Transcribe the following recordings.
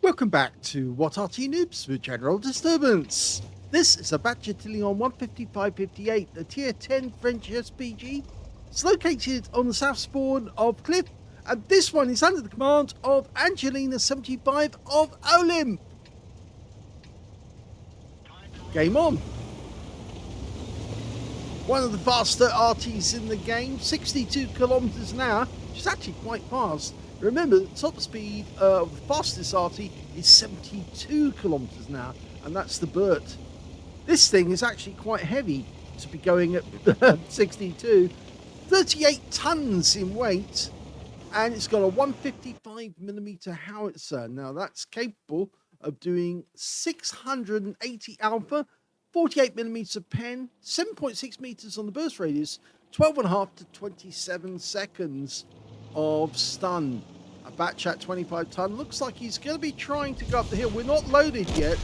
Welcome back to What Arty Noobs with General Disturbance. This is a Bat Châtillon 155-58, a Tier 10 French SPG. It's located on the south spawn of Cliff, and this one is under the command of Angelina75 of OLIMP. Game on. One of the faster Artys in the game, 62 kilometers an hour, which is actually quite fast. Remember, the top speed of the fastest Arty is 72 kilometers an hour, and that's the Burt. This thing is actually quite heavy to be going at 62, 38 tons in weight, and it's got a 155mm howitzer. Now that's capable of doing 680 alpha, 48mm pen, 7.6 meters on the burst radius, 12.5 to 27 seconds of stun. A Bat Chat 25 ton looks like he's going to be trying to go up the hill. We're not loaded yet,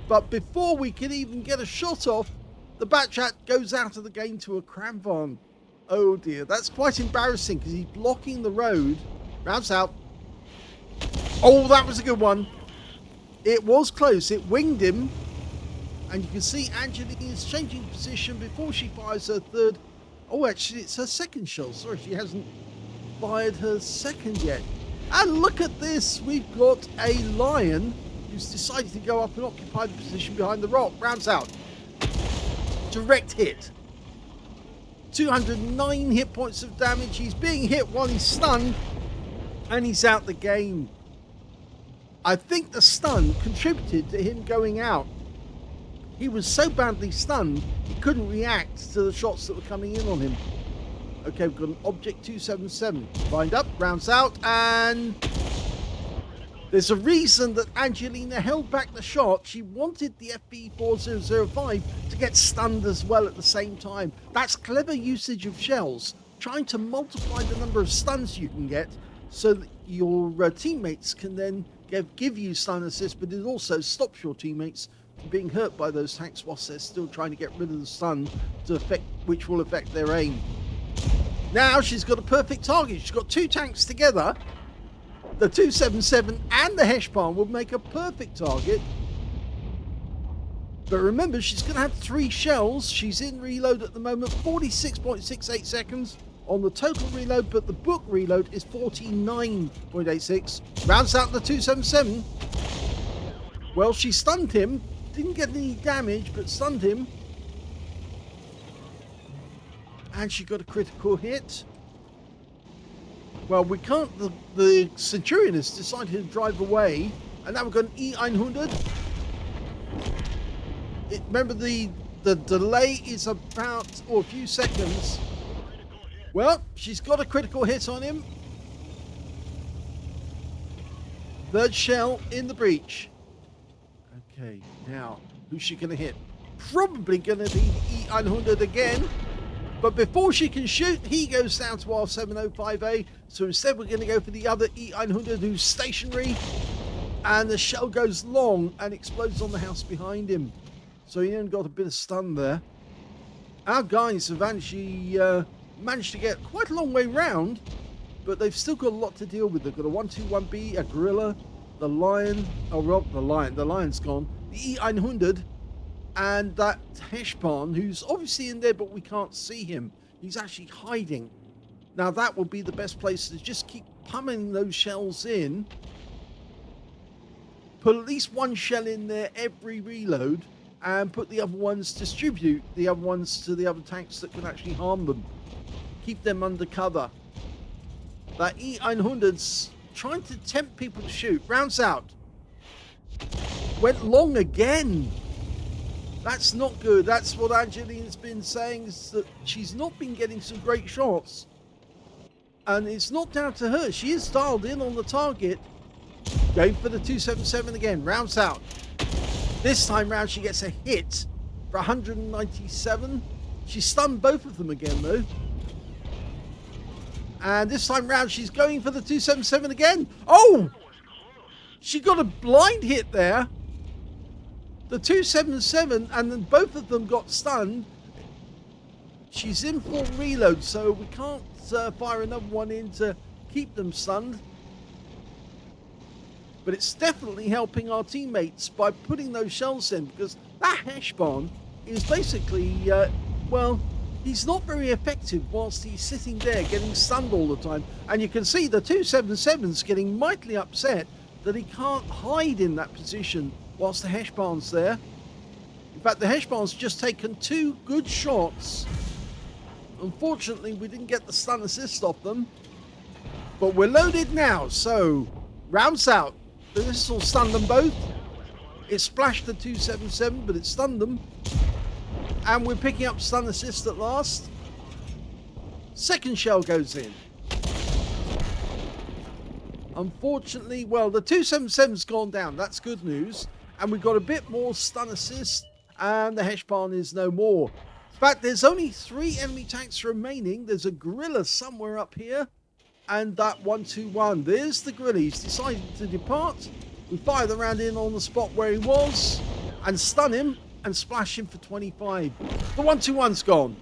but before we can even get a shot off, the Bat Chat goes out of the game to a cramvan. Oh dear, that's quite embarrassing because he's blocking the road. Rounds out. Oh, that was a good one. It was close. It winged him, and you can see Angelina is changing position before she fires her third. Oh, actually, it's her second shell. Sorry, she hasn't fired her second yet. And look at this, we've got a lion who's decided to go up and occupy the position behind the rock. Rounds out. Direct hit. 209 hit points of damage. He's being hit while he's stunned, and he's out the game. I think the stun contributed to him going out. He was so badly stunned he couldn't react to the shots that were coming in on him. Okay, we've got an Object 277. Lined up, rounds out, and there's a reason that Angelina held back the shot. She wanted the FB4005 to get stunned as well at the same time. That's clever usage of shells, trying to multiply the number of stuns you can get so that your teammates can then give you stun assist, but it also stops your teammates from being hurt by those tanks whilst they're still trying to get rid of the stun, which will affect their aim. Now she's got a perfect target. She's got two tanks together. The 277 and the Heshpan will make a perfect target. But remember, she's going to have 3 shells. She's in reload at the moment, 46.68 seconds on the total reload, but the book reload is 49.86. Rounds out the 277. Well, she stunned him. Didn't get any damage, but stunned him. And she got a critical hit. Well, we can't. The Centurion has decided to drive away, and now we've got an E900. Remember, the delay is about a few seconds. Well, she's got a critical hit on him. Third shell in the breach. Okay, now who's she going to hit? Probably going to be the E900 again. But before she can shoot, he goes down to our 705A. So instead, we're going to go for the other E900 who's stationary. And the shell goes long and explodes on the house behind him. So he only got a bit of stun there. Our guys have actually managed to get quite a long way round, but they've still got a lot to deal with. They've got a 121B, a gorilla, the lion. Oh, well, the lion's gone. The E900. And that Heshpan, who's obviously in there, but we can't see him. He's actually hiding. Now, that will be the best place to just keep pummeling those shells in. Put at least one shell in there every reload, and put the other ones, distribute the other ones to the other tanks that can actually harm them. Keep them under cover. That E-100's trying to tempt people to shoot. Rounds out. Went long again. That's not good. That's what Angelina's been saying, is that she's not been getting some great shots. And it's not down to her. She is dialed in on the target. Going for the 277 again. Rounds out. This time round she gets a hit for 197. She stunned both of them again though. And this time round she's going for the 277 again. Oh! She got a blind hit there. The 277, and then both of them got stunned. She's in full reload, so we can't fire another one in to keep them stunned. But it's definitely helping our teammates by putting those shells in, because that Heshbon is basically, well, he's not very effective whilst he's sitting there getting stunned all the time. And you can see the 277's getting mightily upset that he can't hide in that position whilst the Heshbon's there. In fact, the Heshbon's just taken 2 good shots. Unfortunately, we didn't get the stun assist off them. But we're loaded now, so rounds out. This will stun them both. It splashed the 277, but it stunned them. And we're picking up stun assist at last. Second shell goes in. Unfortunately, well, the 277's gone down. That's good news. And we've got a bit more stun assist. And the Heshbon is no more. In fact, there's only 3 enemy tanks remaining. There's a gorilla somewhere up here. And that 121. There's the gorilla. He's decided to depart. We fire the round in on the spot where he was. And stun him. And splash him for 25. The 121's gone.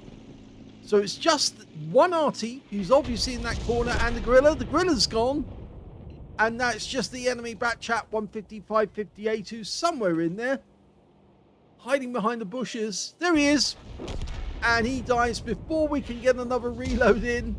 So it's just one Arty, who's obviously in that corner, and the gorilla. The gorilla's gone. And now it's just the enemy Bat Chat 155-58, who's somewhere in there. Hiding behind the bushes. There he is. And he dies before we can get another reload in.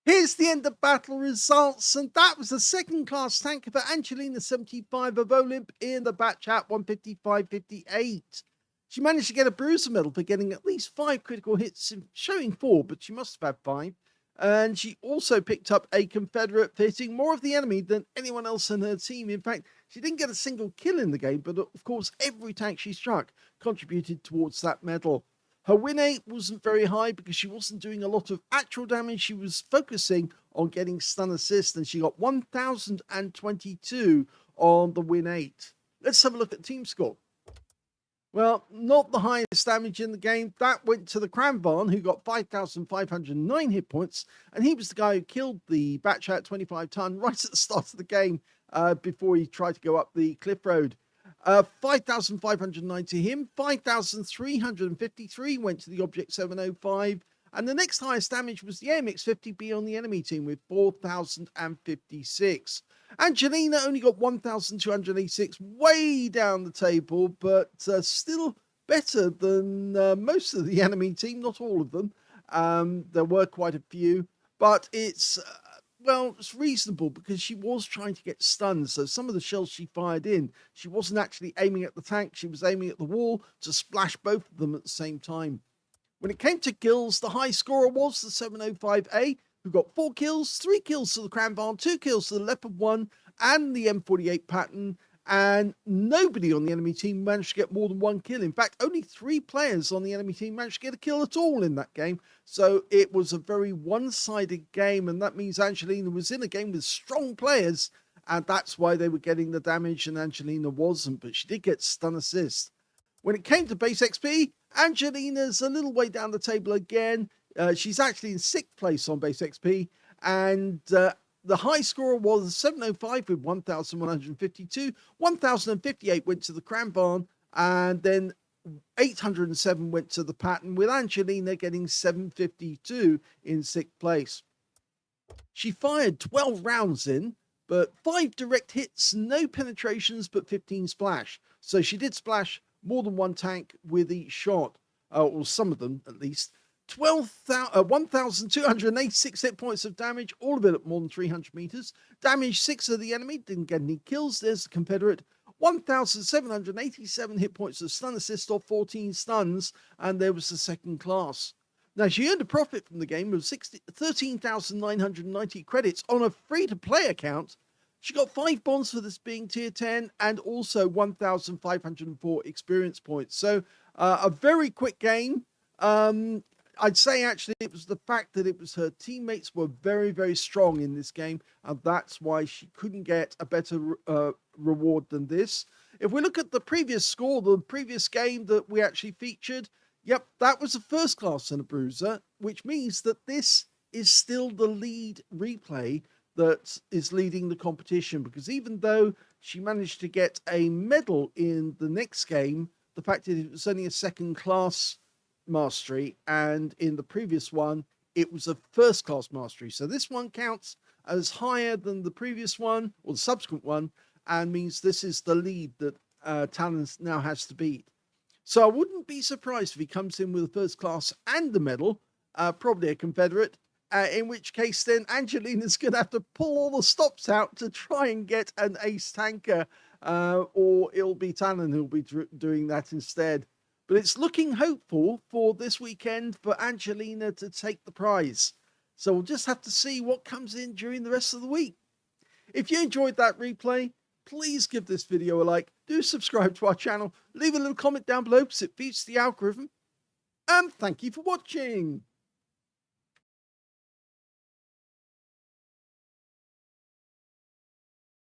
Here's the end of battle results, and that was the second class tanker for Angelina75 of OLIMP in the Bat Chat 155-58. She managed to get a bruiser medal for getting at least 5 critical hits, showing 4, but she must have had 5. And she also picked up a Confederate for hitting more of the enemy than anyone else in her team. In fact, she didn't get a single kill in the game, but of course every tank she struck contributed towards that medal. Her win rate wasn't very high because she wasn't doing a lot of actual damage. She was focusing on getting stun assist, and she got 1,022 on the win rate. Let's have a look at team score. Well, not the highest damage in the game. That went to the Cranvarn, who got 5,509 hit points, and he was the guy who killed the Bat Chat 25-ton right at the start of the game before he tried to go up the cliff road. 5,509 to him, 5,353 went to the Object 705, and the next highest damage was the AMX-50B on the enemy team with 4,056. Angelina only got 1,286, way down the table, but still better than most of the enemy team, not all of them. There were quite a few, but it's... well, it's reasonable because she was trying to get stunned. So some of the shells she fired in, she wasn't actually aiming at the tank. She was aiming at the wall to splash both of them at the same time. When it came to kills, the high scorer was the 705A, who got 4 kills, 3 kills to the Cranvarn, 2 kills to the Leopard 1 and the M48 pattern. And nobody on the enemy team managed to get more than 1 kill. In fact, only 3 players on the enemy team managed to get a kill at all in that game. So it was a very one-sided game, and that means Angelina was in a game with strong players, and that's why they were getting the damage and Angelina wasn't, but she did get stun assist. When it came to base XP, Angelina's a little way down the table again. She's actually in 6th place on base XP, and the high scorer was 705 with 1,152. 1,058 went to the Cranvarn, and then 807 went to the pattern, with Angelina getting 752 in 6th place. She fired 12 rounds in, but 5 direct hits, no penetrations, but 15 splash. So she did splash more than 1 tank with each shot, or some of them at least. 1,286 hit points of damage, all of it at more than 300 meters. Damaged 6 of the enemy, didn't get any kills. There's the Confederate. 1,787 hit points of stun assist or 14 stuns, and there was the second class. Now, she earned a profit from the game of 13,990 credits on a free-to-play account. She got 5 bonds for this being tier 10 and also 1,504 experience points. So a very quick game. I'd say actually it was the fact that it was her teammates were very, very strong in this game, and that's why she couldn't get a better reward than this. If we look at the previous score, the previous game that we actually featured, yep, that was a first class and a bruiser, which means that this is still the lead replay that is leading the competition, because even though she managed to get a medal in the next game, the fact that it was only a second class mastery, and in the previous one it was a first class mastery, so this one counts as higher than the previous one or the subsequent one, and means this is the lead that Talons now has to beat. So I wouldn't be surprised if he comes in with a first class and a medal, probably a Confederate, in which case then Angelina's going to have to pull all the stops out to try and get an ace tanker, or it'll be Talon who'll be doing that instead. But it's looking hopeful for this weekend for Angelina to take the prize. So we'll just have to see what comes in during the rest of the week. If you enjoyed that replay, please give this video a like, do subscribe to our channel, leave a little comment down below because it feeds the algorithm, and thank you for watching.